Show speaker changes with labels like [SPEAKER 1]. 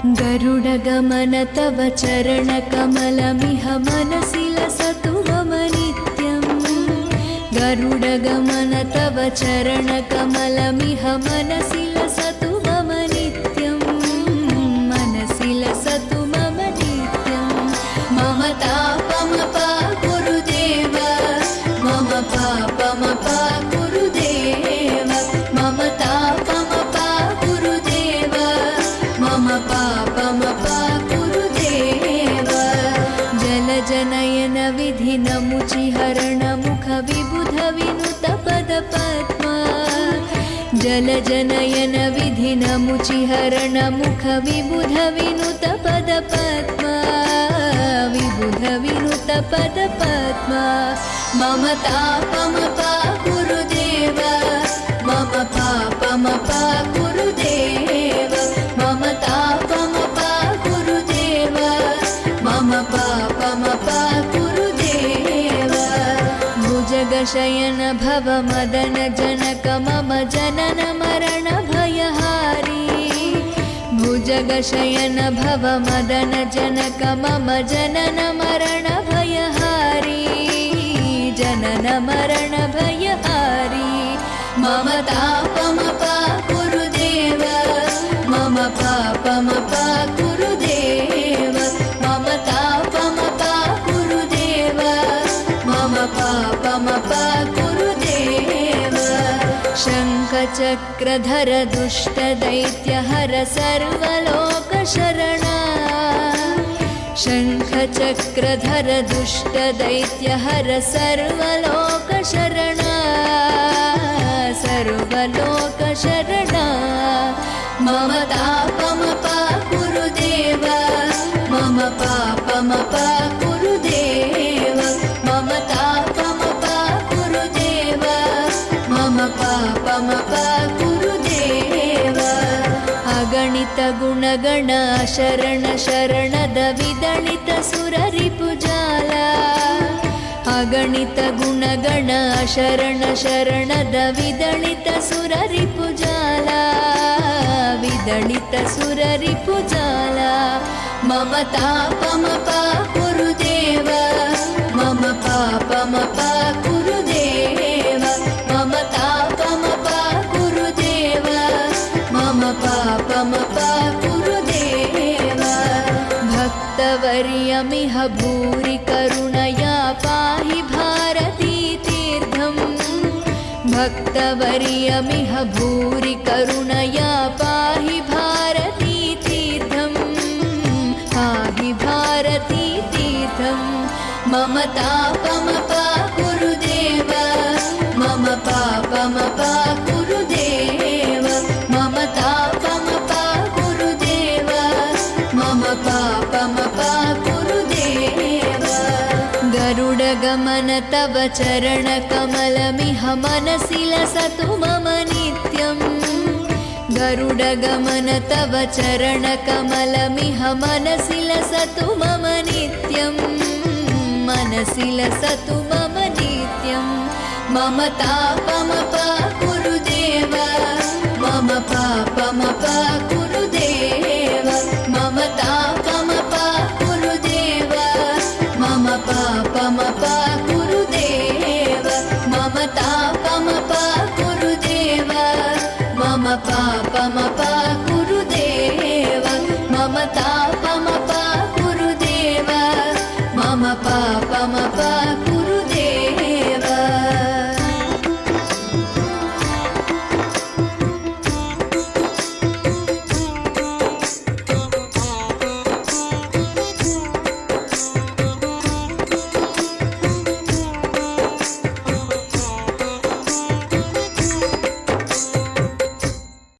[SPEAKER 1] गरुडगमन तव चरणकमलमिह मनसि लसतु मम नित्यम्। गरुडगमन तव चरणकमलमिह मनसि लसतु मम नित्यम्। मनसि लसतु मम नित्यम्। मम तापमपा गुरुदेव, मम पापमपा गुरुदेव, मम तापमपा गुरुदेव, मम पापमपा गुरुदेव। जलजनयन विधिनमुचिहरण मुख विबुध विनुत पदपद्मा। जलजनयन विधिनमुचिहरण मुख विबुध विनुत पदपद्मा। विबुध विनुत पदपद्मा। मम तापमपा गुरुदेव, मम पापमपा गुरुदेव, मम तापमपा गुरुदेव, मम पापमपा गुरुदेव। भुजगशयन भव मदन जनक मम जनन मरण भयहारी। भुजगशयन भव मदन जनक मम जनन मरण भयहारी। जनन मरण भयहारी। मम तापमपा गुरुदेव, मम पापमपा गुरुदेव, मम तापमपा गुरुदेव, मम पापमपा गुरुदेव। शङ्खचक्रधर दुष्टदैत्यहर सर्वलोकशरणा। शङ्खचक्रधर दुष्टदैत्यहर सर्वलोकशरणा। सर्वलोकशरणा। मम तापमपा गुरुदेव, मम पापमपा गुरुदेव, मम तापमपा गुरुदेव, मम पापमपा गुरुदेव। अगणित गुणगण शरण शरणद विदलित सुररिपुजाला। अगणित गुणगण शरण शरणद विदलित सुररिपुजाला। विदलित सुररिपुजाला। मम तापमपा गुरुदेव, मम पापमपा गुरुदेव, मम तापमपा गुरुदेव, मम पापमपा गुरुदेव। भक्तवर्यमिह भूरि करुणया पाहि भारती तीर्थम्। भक्तवर्यमिह भूरि करुणया पाहि भारती तीर्थम्। पाहि भारती तीर्थम्। मम तापमपा गुरुदेव, मम पापमपा गुरुदेव, मम तापमपा गुरुदेव, मम पापमपा गुरुदेव। गरुडगमन तव चरणकमलमिह मनसि लसतु मम नित्यम्। गरुडगमन तव चरणकमलमिह मनसि लसतु मम नित्यम्। मनसि लसतु मम नित्यम्। मम तापमपा गुरुदेव, मम पापमपा गुरुदेव, मम तापमपा गुरुदेव, मम पापमपा गुरुदेव, मम तापमपा गुरुदेव, मम पापमपा गुरुदेव, मम